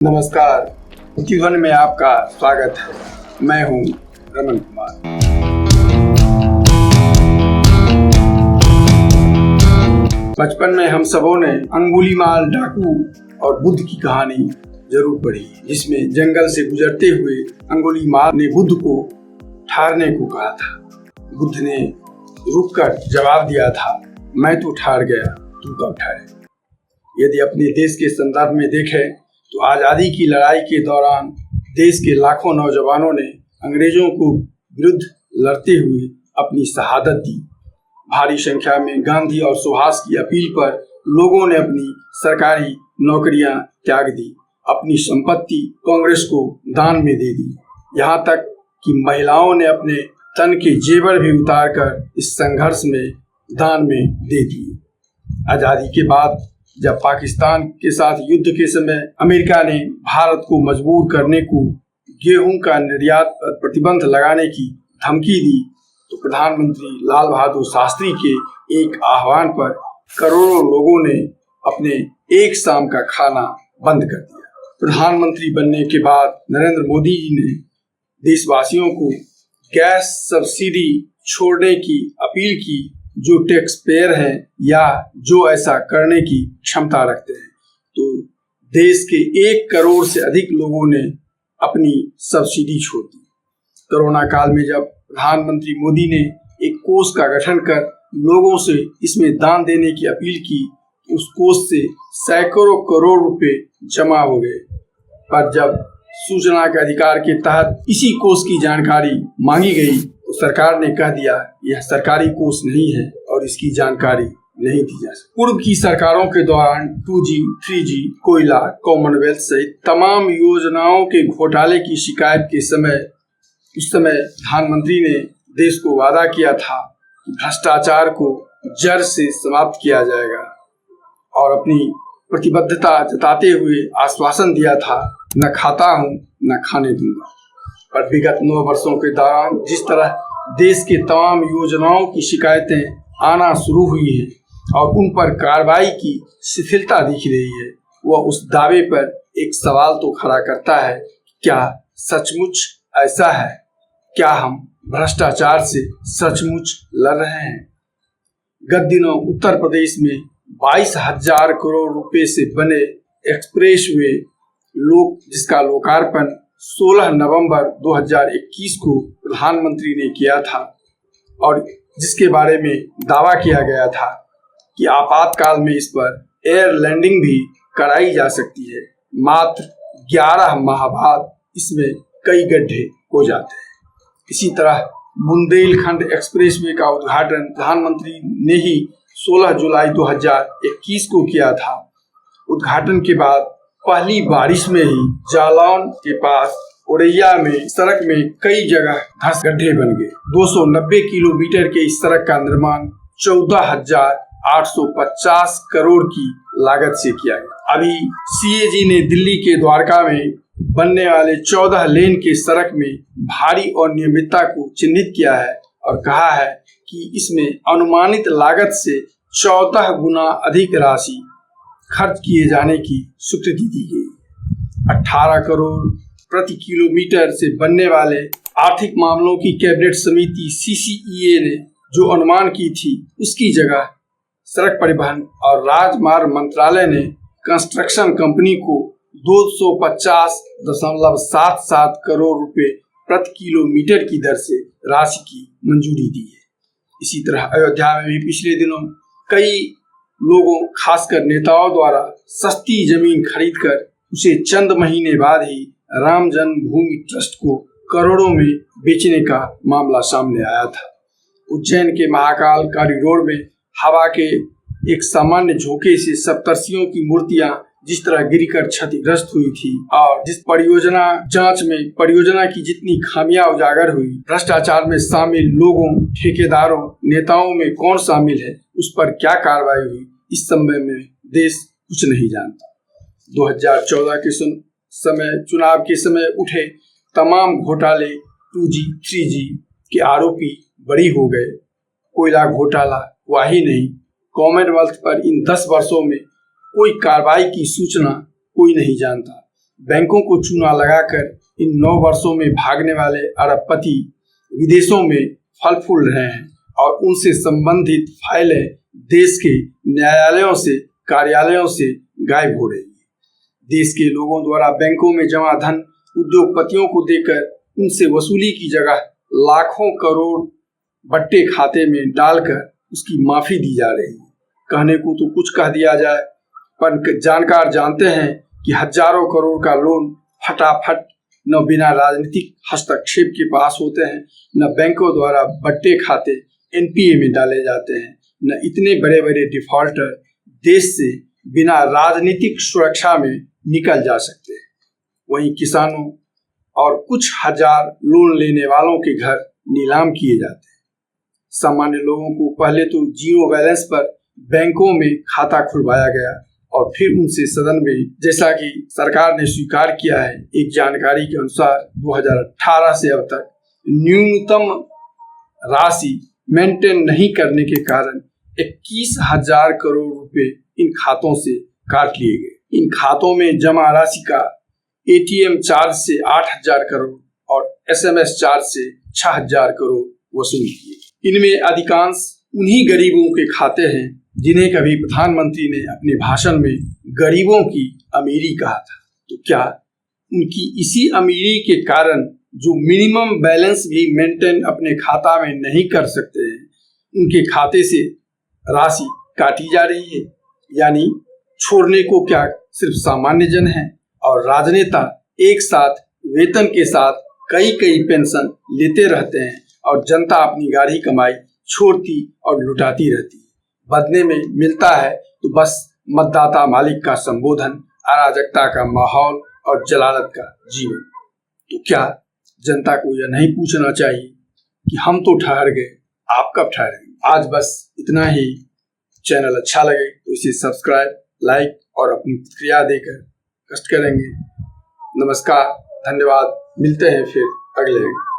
नमस्कार, जीवन में आपका स्वागत है। मैं हूं रमन कुमार। बचपन में हम सबों ने अंगुलीमाल डाकू और बुद्ध की कहानी जरूर पढ़ी, जिसमें जंगल से गुजरते हुए अंगुलीमाल ने बुद्ध को ठहरने को कहा था। बुद्ध ने रुककर जवाब दिया था, मैं तो ठहर गया, तू कब ठहरे। यदि अपने देश के संदर्भ में देखें तो आज़ादी की लड़ाई के दौरान देश के लाखों नौजवानों ने अंग्रेजों को विरुद्ध लड़ते हुए अपनी शहादत दी। भारी संख्या में गांधी और सुभाष की अपील पर लोगों ने अपनी सरकारी नौकरियां त्याग दी, अपनी संपत्ति कांग्रेस को दान में दे दी। यहाँ तक कि महिलाओं ने अपने तन के जेवर भी उतारकर इस संघर्ष में दान में दे दिए। आज़ादी के बाद जब पाकिस्तान के साथ युद्ध के समय अमेरिका ने भारत को मजबूर करने को गेहूं का निर्यात पर प्रतिबंध लगाने की धमकी दी, तो प्रधानमंत्री लाल बहादुर शास्त्री के एक आह्वान पर करोड़ों लोगों ने अपने एक शाम का खाना बंद कर दिया। प्रधानमंत्री बनने के बाद नरेंद्र मोदी जी ने देशवासियों को गैस सब्सिडी छोड़ने की अपील की, जो टैक्स पेयर हैं या जो ऐसा करने की क्षमता रखते हैं। तो देश के 1 करोड़ से अधिक लोगों ने अपनी सब्सिडी छोड़ दी। कोरोना काल में जब प्रधानमंत्री मोदी ने एक कोष का गठन कर लोगों से इसमें दान देने की अपील की, उस कोष से सैकड़ों करोड़ रुपए जमा हो गए। पर जब सूचना के अधिकार के तहत इसी कोष की जानकारी मांगी गई तो सरकार ने कह दिया यह सरकारी कोष नहीं है और इसकी जानकारी नहीं दी जा सकती। पूर्व की सरकारों के दौरान 2G, 3G, कोयला, कॉमनवेल्थ सहित तमाम योजनाओं के घोटाले की शिकायत के समय उस समय प्रधानमंत्री ने देश को वादा किया था कि भ्रष्टाचार को जड़ से समाप्त किया जाएगा और अपनी प्रतिबद्धता जताते हुए आश्वासन दिया था, न खाता हूं न खाने दूंगा। पर विगत 9 वर्षों के दौरान जिस तरह देश के तमाम योजनाओं की शिकायतें आना शुरू हुई हैं और उन पर कार्रवाई की शिथिलता दिख रही है, वह उस दावे पर एक सवाल तो खड़ा करता है, क्या सचमुच ऐसा है? क्या हम भ्रष्टाचार से सचमुच लड़ रहे हैं? गत दिनों उत्तर प्रदेश में 22,000 करोड़ रुपए से बने एक्सप्रेसवे जिसका लोकार्पण 16 नवंबर 2021 को प्रधानमंत्री ने किया था और जिसके बारे में दावा किया गया था कि आपातकाल में इस पर एयर लैंडिंग भी कराई जा सकती है। मात्र 11 माह बाद इसमें कई गड्ढे हो जाते हैं। इसी तरह बुंदेलखंड एक्सप्रेसवे का उद्घाटन प्रधानमंत्री ने ही 16 जुलाई 2021 को किया था। उद्घाटन के बाद पहली बारिश में ही जालौन के पास औरैया में सड़क में कई जगह धंस गड्ढे बन गए। 290 किलोमीटर के इस सड़क का निर्माण 14,850 करोड़ की लागत से किया गया। अभी CAG ने दिल्ली के द्वारका में बनने वाले 14 लेन के सड़क में भारी अनियमितता को चिन्हित किया है और कहा है कि इसमें अनुमानित लागत से 14 गुना अधिक राशि खर्च किए जाने की स्वीकृति दी गई। 18 करोड़ प्रति किलोमीटर से बनने वाले आर्थिक मामलों की कैबिनेट समिति CCEA ने जो अनुमान की थी, उसकी जगह सड़क परिवहन और राजमार्ग मंत्रालय ने कंस्ट्रक्शन कंपनी को 250.77 करोड़ रुपए प्रति किलोमीटर की दर से राशि की मंजूरी दी है। इसी तरह अयोध्या में भी पिछले दिनों कई लोगों, खासकर नेताओं द्वारा सस्ती जमीन खरीदकर उसे चंद महीने बाद ही राम जन्मभूमि ट्रस्ट को करोड़ों में बेचने का मामला सामने आया था। उज्जैन के महाकाल कॉरिडोर में हवा के एक सामान्य झोंके से सप्तर्षियों की मूर्तियां जिस तरह गिरकर क्षतिग्रस्त हुई थी और जिस परियोजना जांच में परियोजना की जितनी खामियां उजागर हुई, भ्रष्टाचार में शामिल लोगों, ठेकेदारों, नेताओं में कौन शामिल है, उस पर क्या कार्रवाई हुई, इस समय में देश कुछ नहीं जानता। 2014 के समय चुनाव के समय उठे तमाम घोटाले 2G, 3G के आरोपी बरी हो गए। कोयला घोटाला हुआ ही नहीं। कॉमनवेल्थ पर इन 10 वर्षों में कोई कार्रवाई की सूचना कोई नहीं जानता। बैंकों को चूना लगाकर इन 9 वर्षों में भागने वाले अरबपति विदेशों में फल फूल रहे हैं और उनसे संबंधित फाइलें देश के न्यायालयों से कार्यालयों से गायब हो रही है। देश के लोगों द्वारा बैंकों में जमा धन उद्योगपतियों को देकर उनसे वसूली की जगह लाखों करोड़ बट्टे खाते में डालकर उसकी माफी दी जा रही है। कहने को तो कुछ कह दिया जाए, पर जानकार जानते हैं कि हजारों करोड़ का लोन फटाफट न बिना राजनीतिक हस्तक्षेप के पास होते हैं, न बैंकों द्वारा बट्टे खाते एनपीए में डाले जाते हैं, न इतने बड़े बड़े डिफॉल्टर देश से बिना राजनीतिक सुरक्षा में निकल जा सकते हैं। वहीं किसानों और कुछ हजार लोन लेने वालों के घर नीलाम किए जाते हैं। सामान्य लोगों को पहले तो जीरो बैलेंस पर बैंकों में खाता खुलवाया गया और फिर उनसे सदन में, जैसा कि सरकार ने स्वीकार किया है, एक जानकारी के अनुसार 2018 से अब तक न्यूनतम राशि मेंटेन नहीं करने के कारण 21,000 करोड़ रुपए इन खातों से काट लिए गए। इन खातों में जमा राशि का एटीएम चार्ज से 8,000 करोड़ और एसएमएस चार्ज से 6,000 करोड़ वसूल किए। इनमें अधिकांश उन्हीं गरीबों के खाते हैं जिन्हें कभी प्रधानमंत्री ने अपने भाषण में गरीबों की अमीरी कहा था। तो क्या उनकी इसी अमीरी के कारण जो मिनिमम बैलेंस भी मेंटेन अपने खाता में नहीं कर सकते हैं, उनके खाते से राशि काटी जा रही है? यानी छोड़ने को क्या सिर्फ सामान्य जन है और राजनेता एक साथ वेतन के साथ कई कई पेंशन लेते रहते हैं और जनता अपनी गाढ़ी कमाई छोड़ती और लुटाती रहती है। बदले में मिलता है तो बस मतदाता मालिक का संबोधन, अराजकता का माहौल और जलालत का जीवन। तो क्या जनता को यह नहीं पूछना चाहिए कि हम तो ठहर गए, आप कब ठहरेंगे? आज बस इतना ही। चैनल अच्छा लगे तो इसे सब्सक्राइब, लाइक और अपनी प्रतिक्रिया देकर कष्ट करेंगे। नमस्कार, धन्यवाद। मिलते हैं फिर अगले